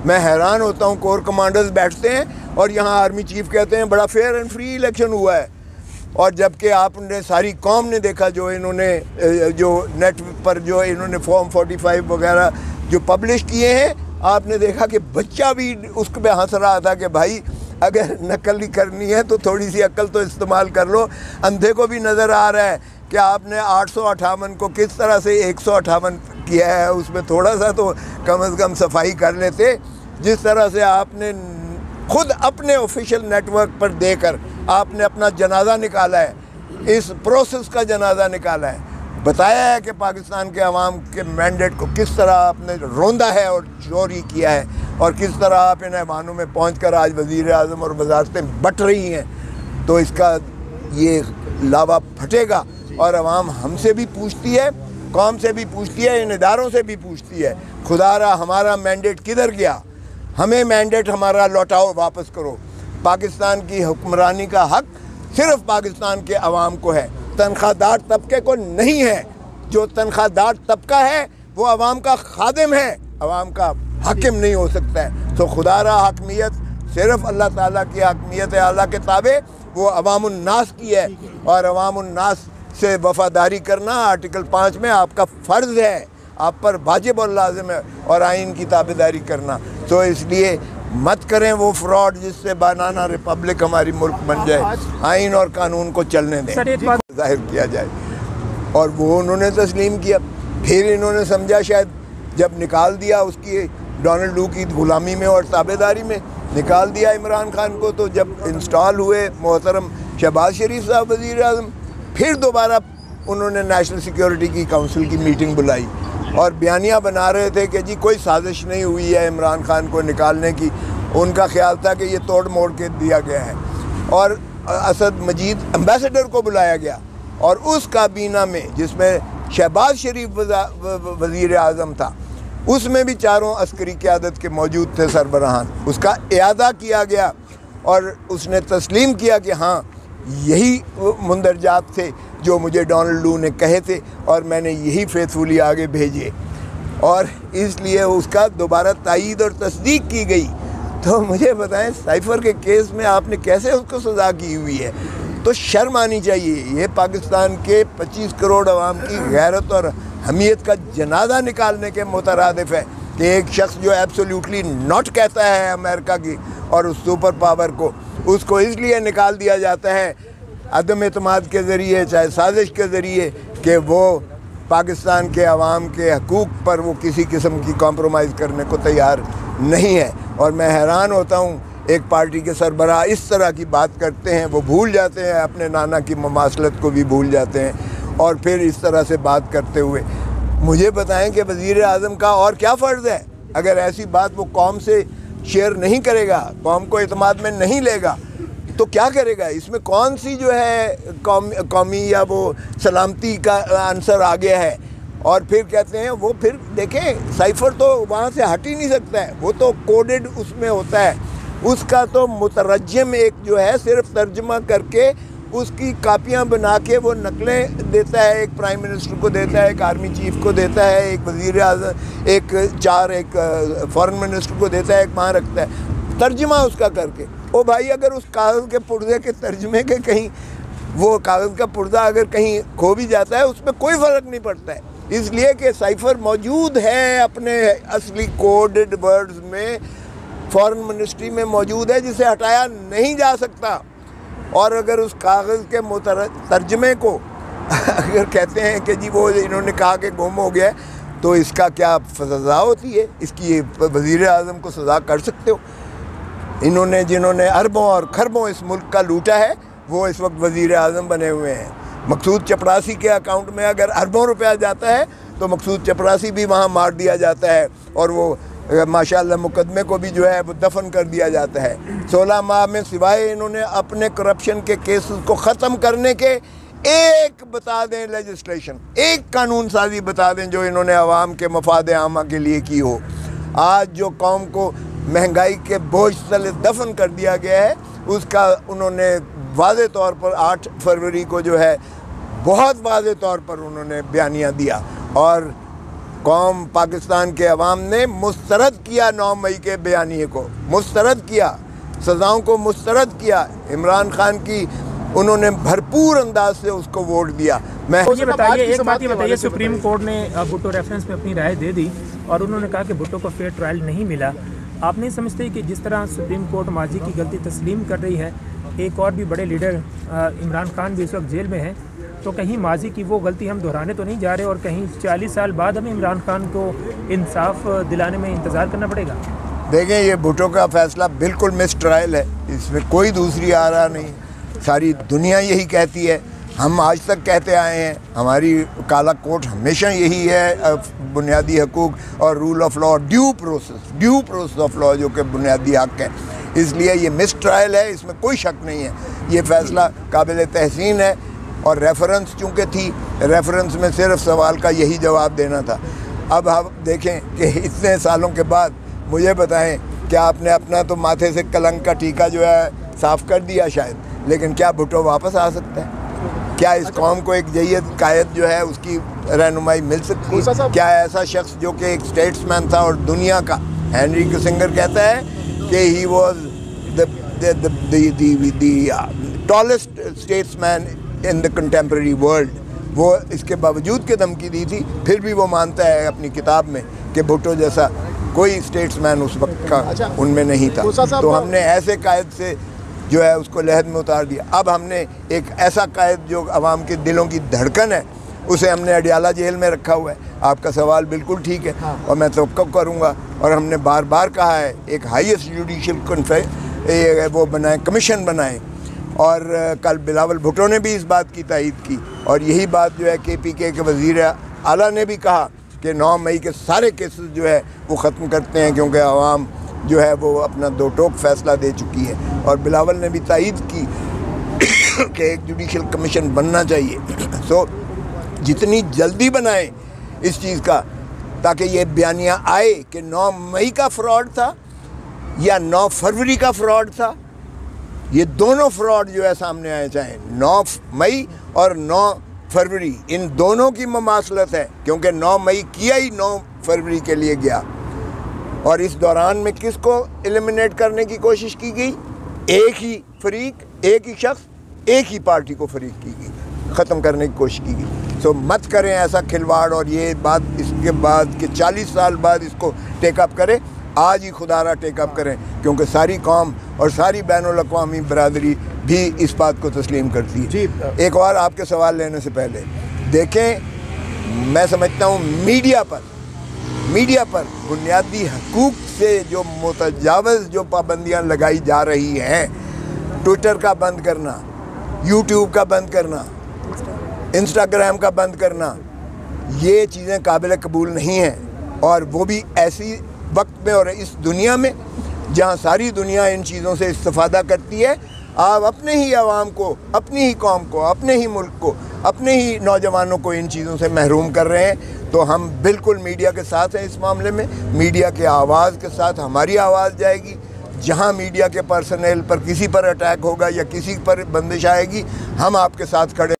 میں حیران ہوتا ہوں، کور کمانڈرز بیٹھتے ہیں اور یہاں آرمی چیف کہتے ہیں بڑا فیئر اینڈ فری الیکشن ہوا ہے، اور جبکہ آپ نے ساری قوم نے دیکھا جو انہوں نے جو نیٹ پر جو انہوں نے فارم 45 وغیرہ جو پبلش کیے ہیں، آپ نے دیکھا کہ بچہ بھی اس پہ ہنس رہا تھا کہ بھائی اگر نقل ہی کرنی ہے تو تھوڑی سی عقل تو استعمال کر لو۔ اندھے کو بھی نظر آ رہا ہے کہ آپ نے 858 کو کس طرح سے 158 کیا ہے، اس میں تھوڑا سا تو کم از کم صفائی کر لیتے۔ جس طرح سے آپ نے خود اپنے آفیشیل نیٹ ورک پر دے کر آپ نے اپنا جنازہ نکالا ہے، اس پروسیس کا جنازہ نکالا ہے، بتایا ہے کہ پاکستان کے عوام کے مینڈیٹ کو کس طرح آپ نے روندا ہے اور چوری کیا ہے، اور کس طرح آپ ان ایوانوں میں پہنچ کر آج وزیر اعظم اور وزارتیں بٹ رہی ہیں، تو اس کا یہ لاوا پھٹے گا۔ اور عوام ہم سے بھی پوچھتی ہے، قوم سے بھی پوچھتی ہے، ان اداروں سے بھی پوچھتی ہے، خدا را ہمارا مینڈیٹ کدھر گیا؟ ہمیں مینڈیٹ ہمارا لوٹاؤ، واپس کرو۔ پاکستان کی حکمرانی کا حق صرف پاکستان کے عوام کو ہے، تنخواہ دار طبقے کو نہیں ہے۔ جو تنخواہ دار طبقہ ہے وہ عوام کا خادم ہے، عوام کا حاکم نہیں ہو سکتا ہے۔ تو خدا را حاکمیت صرف اللہ تعالیٰ کی حاکمیت اعلیٰ کے تابع، وہ عوام الناس کی ہے، اور عوام الناس سے وفاداری کرنا آرٹیکل 5 میں آپ کا فرض ہے، آپ پر واجب اور لازم ہے، اور آئین کی تابعداری کرنا۔ تو اس لیے مت کریں وہ فراڈ جس سے بنانا ریپبلک ہماری ملک بن جائے، آئین اور قانون کو چلنے دیں، ظاہر کیا جائے۔ اور وہ انہوں نے تسلیم کیا، پھر انہوں نے سمجھا شاید جب نکال دیا اس کی ڈونلڈ لو کی غلامی میں اور تابعداری میں، نکال دیا عمران خان کو، تو جب انسٹال ہوئے محترم شہباز شریف صاحب وزیر اعظم، پھر دوبارہ انہوں نے نیشنل سیکیورٹی کی کونسل کی میٹنگ بلائی اور بیانیہ بنا رہے تھے کہ جی کوئی سازش نہیں ہوئی ہے عمران خان کو نکالنے کی، ان کا خیال تھا کہ یہ توڑ موڑ کے دیا گیا ہے۔ اور اسد مجید امبیسڈر کو بلایا گیا، اور اس کابینہ میں جس میں شہباز شریف وزیر اعظم تھا، اس میں بھی چاروں عسکری قیادت کے موجود تھے سربراہان، اس کا اعادہ کیا گیا، اور اس نے تسلیم کیا کہ ہاں یہی مندرجات تھے جو مجھے ڈونلڈ لو نے کہے تھے، اور میں نے یہی فیتھفلی آگے بھیجے، اور اس لیے اس کا دوبارہ تائید اور تصدیق کی گئی۔ تو مجھے بتائیں سائفر کے کیس میں آپ نے کیسے اس کو سزا کی ہوئی ہے؟ تو شرم آنی چاہیے۔ یہ پاکستان کے 25 کروڑ عوام کی غیرت اور حمیت کا جنازہ نکالنے کے مترادف ہے کہ ایک شخص جو ایبسولیوٹلی ناٹ کہتا ہے امریکہ کی اور اس سپر پاور کو، اس کو اس لیے نکال دیا جاتا ہے عدم اعتماد کے ذریعے، چاہے سازش کے ذریعے، کہ وہ پاکستان کے عوام کے حقوق پر وہ کسی قسم کی کمپرومائز کرنے کو تیار نہیں ہے۔ اور میں حیران ہوتا ہوں، ایک پارٹی کے سربراہ اس طرح کی بات کرتے ہیں، وہ بھول جاتے ہیں اپنے نانا کی مماثلت کو بھی بھول جاتے ہیں، اور پھر اس طرح سے بات کرتے ہوئے مجھے بتائیں کہ وزیر اعظم کا اور کیا فرض ہے؟ اگر ایسی بات وہ قوم سے شیئر نہیں کرے گا، قوم کو اعتماد میں نہیں لے گا، تو کیا کرے گا؟ اس میں کون سی جو ہے قومی یا وہ سلامتی کا عنصر آ گیا ہے؟ اور پھر کہتے ہیں وہ، پھر دیکھیں سائفر تو وہاں سے ہٹ ہی نہیں سکتا ہے، وہ تو کوڈڈ اس میں ہوتا ہے، اس کا تو مترجم ایک جو ہے صرف ترجمہ کر کے اس کی کاپیاں بنا کے وہ نقلیں دیتا ہے، ایک پرائم منسٹر کو دیتا ہے، ایک آرمی چیف کو دیتا ہے، ایک وزیر اعظم، ایک فارن منسٹر کو دیتا ہے، ایک وہاں رکھتا ہے ترجمہ اس کا کر کے۔ او بھائی اگر اس کاغذ کے پردے کے ترجمے کے کہیں وہ کاغذ کا پردہ اگر کہیں کھو بھی جاتا ہے، اس میں کوئی فرق نہیں پڑتا ہے، اس لیے کہ سائفر موجود ہے اپنے اصلی کوڈڈ ورڈز میں، فارن منسٹری میں موجود ہے، جسے ہٹایا نہیں جا سکتا۔ اور اگر اس کاغذ کے ترجمے کو اگر کہتے ہیں کہ جی وہ انہوں نے کہا کہ گم ہو گیا، تو اس کا کیا سزا ہوتی ہے؟ اس کی وزیر اعظم کو سزا کر سکتے ہو؟ جنہوں نے اربوں اور خربوں اس ملک کا لوٹا ہے، وہ اس وقت وزیر اعظم بنے ہوئے ہیں۔ مقصود چپراسی کے اکاؤنٹ میں اگر اربوں روپیہ جاتا ہے تو مقصود چپراسی بھی وہاں مار دیا جاتا ہے، اور وہ ماشاءاللہ مقدمے کو بھی جو ہے وہ دفن کر دیا جاتا ہے۔ 16 ماہ میں سوائے انہوں نے اپنے کرپشن کے کیسز کو ختم کرنے کے ایک بتا دیں لیجسلیشن، ایک قانون سازی بتا دیں جو انہوں نے عوام کے مفاد عامہ کے لیے کی ہو۔ آج جو قوم کو مہنگائی کے بوجھ تلے دفن کر دیا گیا ہے، اس کا انہوں نے واضح طور پر 8 فروری کو جو ہے بہت واضح طور پر انہوں نے بیانیہ دیا، اور قوم پاکستان کے عوام نے مسترد کیا 9 مئی کے بیانیے کو، مسترد کیا، سزاؤں کو مسترد کیا۔ عمران خان کی انہوں نے بھرپور انداز سے اس کو ووٹ دیا۔ میں یہ بتائیے، ایک بات یہ بتائیے، سپریم کورٹ نے بھٹو ریفرنس میں اپنی رائے دے دی اور انہوں نے کہا کہ بھٹو کو فیئر ٹرائل نہیں ملا۔ آپ نہیں سمجھتے کہ جس طرح سپریم کورٹ ماضی کی غلطی تسلیم کر رہی ہے، ایک اور بھی بڑے لیڈر عمران خان بھی اس وقت جیل میں ہیں، تو کہیں ماضی کی وہ غلطی ہم دہرانے تو نہیں جا رہے اور کہیں 40 سال بعد ہمیں عمران خان کو انصاف دلانے میں انتظار کرنا پڑے گا؟ دیکھیں، یہ بھٹو کا فیصلہ بالکل مس ٹرائل ہے، اس میں کوئی دوسری آرا نہیں، ساری دنیا یہی کہتی ہے، ہم آج تک کہتے آئے ہیں، ہماری کالا کوٹ ہمیشہ یہی ہے، بنیادی حقوق اور rule of law, due process of law جو کہ بنیادی حق ہے، اس لیے یہ مس ٹرائل ہے، اس میں کوئی شک نہیں ہے، یہ فیصلہ قابل تحسین ہے۔ اور ریفرنس چونکہ تھی، ریفرنس میں صرف سوال کا یہی جواب دینا تھا۔ اب ہم دیکھیں کہ اتنے سالوں کے بعد مجھے بتائیں، کیا آپ نے اپنا تو ماتھے سے کلنک کا ٹیکہ جو ہے صاف کر دیا شاید، لیکن کیا بھٹو واپس آ سکتا ہے؟ کیا اس قوم کو ایک جید قائد جو ہے اس کی رہنمائی مل سکتی ہے؟ کیا ایسا شخص جو کہ ایک اسٹیٹس مین تھا اور دنیا کا، ہینری کسنگر کہتا ہے کہ he was the tallest statesman in the contemporary world، وہ اس کے باوجود کہ دھمکی دی تھی پھر بھی وہ مانتا ہے اپنی کتاب میں کہ بھٹو جیسا کوئی اسٹیٹس مین اس وقت کا ان میں نہیں تھا۔ تو ہم نے ایسے قائد سے جو ہے اس کو لحد میں اتار دیا۔ اب ہم نے ایک ایسا قائد جو عوام کے دلوں کی دھڑکن ہے، اسے ہم نے اڈیالہ جیل میں رکھا ہوا ہے۔ آپ کا سوال بالکل ٹھیک ہے اور میں توقع کروں گا، اور ہم نے بار بار کہا ہے ایک ہائیسٹ جوڈیشل وہ بنائیں، کمیشن بنائیں، اور کل بلاول بھٹو نے بھی اس بات کی تائید کی، اور یہی بات جو ہے KPK کے وزیر اعلیٰ نے بھی کہا کہ 9 مئی کے سارے کیسز جو ہے وہ ختم کرتے ہیں، کیونکہ عوام جو ہے وہ اپنا دو ٹوک فیصلہ دے چکی ہے، اور بلاول نے بھی تائید کی کہ ایک جوڈیشل کمیشن بننا چاہیے۔ سو جتنی جلدی بنائیں اس چیز کا، تاکہ یہ بیانیہ آئے کہ 9 مئی کا فراڈ تھا یا 9 فروری کا فراڈ تھا، یہ دونوں فراڈ جو ہے سامنے آئے، چاہیں 9 مئی اور 9 فروری، ان دونوں کی مماثلت ہے، کیونکہ 9 مئی کیا ہی 9 فروری کے لیے گیا، اور اس دوران میں کس کو ایلیمنیٹ کرنے کی کوشش کی گئی؟ ایک ہی فریق، ایک ہی شخص، ایک ہی پارٹی کو فریق کی گئی، ختم کرنے کی کوشش کی گئی۔ سو مت کریں ایسا کھلواڑ، اور یہ بات اس کے بعد کہ 40 سال بعد اس کو ٹیک اپ کریں، آج ہی خدا را ٹیک اپ کریں، کیونکہ ساری قوم اور ساری بین الاقوامی برادری بھی اس بات کو تسلیم کرتی ہے۔ ایک اور آپ کے سوال لینے سے پہلے دیکھیں، میں سمجھتا ہوں میڈیا پر بنیادی حقوق سے جو متجاوز جو پابندیاں لگائی جا رہی ہیں، ٹویٹر کا بند کرنا، یوٹیوب کا بند کرنا، انسٹاگرام کا بند کرنا، یہ چیزیں قابل قبول نہیں ہیں، اور وہ بھی ایسی وقت میں اور اس دنیا میں جہاں ساری دنیا ان چیزوں سے استفادہ کرتی ہے۔ آپ اپنے ہی عوام کو، اپنی ہی قوم کو، اپنے ہی ملک کو، اپنے ہی نوجوانوں کو ان چیزوں سے محروم کر رہے ہیں۔ تو ہم بالکل میڈیا کے ساتھ ہیں اس معاملے میں، میڈیا کے آواز کے ساتھ ہماری آواز جائے گی۔ جہاں میڈیا کے پرسنل پر کسی پر اٹیک ہوگا یا کسی پر بندش آئے گی، ہم آپ کے ساتھ کھڑے